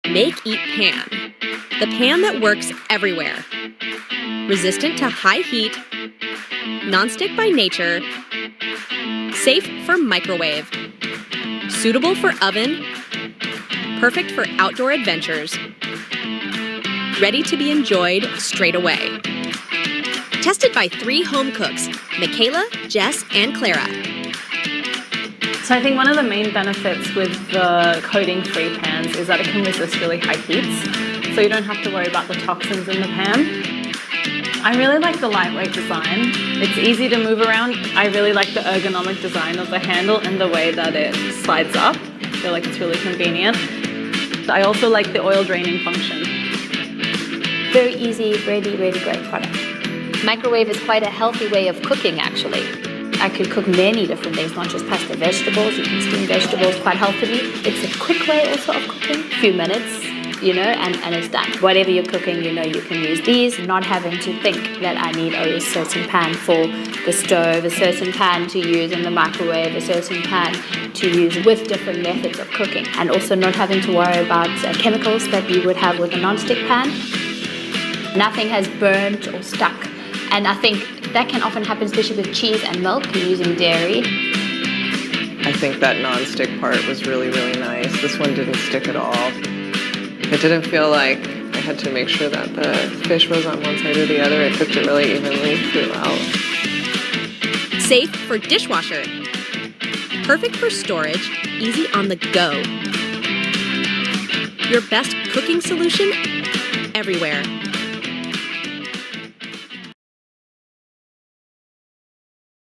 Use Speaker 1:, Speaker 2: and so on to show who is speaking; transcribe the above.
Speaker 1: MakEat PAN, the pan that works everywhere. Resistant to high heat, nonstick by nature, safe for microwave, suitable for oven, perfect for outdoor adventures, ready to be enjoyed straight away. Tested by 3 home cooks, Michaela, Jess, and Clara.
Speaker 2: So I think one of the main benefits with the coating-free pans is that it can resist really high heats, so you don't have to worry about the toxins in the pan. I really like the lightweight design. It's easy to move around. I really like the ergonomic design of the handle and the way that it slides up. I feel like it's really convenient. I also like the oil draining function.
Speaker 3: Very easy, really great product. Microwave is quite a healthy way of cooking, actually. I could cook many different things, not just pasta vegetables. You can steam vegetables quite healthily. It's a quick way also of cooking, a few minutes, and it's done. Whatever you're cooking, you can use these, not having to think that I need a certain pan for the stove, a certain pan to use in the microwave, a certain pan to use with different methods of cooking, and also not having to worry about chemicals that you would have with a non-stick pan. Nothing has burnt or stuck, and I think that can often happen, especially with cheese and milk, using dairy.
Speaker 4: I think that non-stick part was really nice. This one didn't stick at all. It didn't feel like I had to make sure that the fish was on one side or the other. It cooked it really evenly throughout.
Speaker 1: Safe for dishwasher. Perfect for storage, easy on the go. Your best cooking solution everywhere.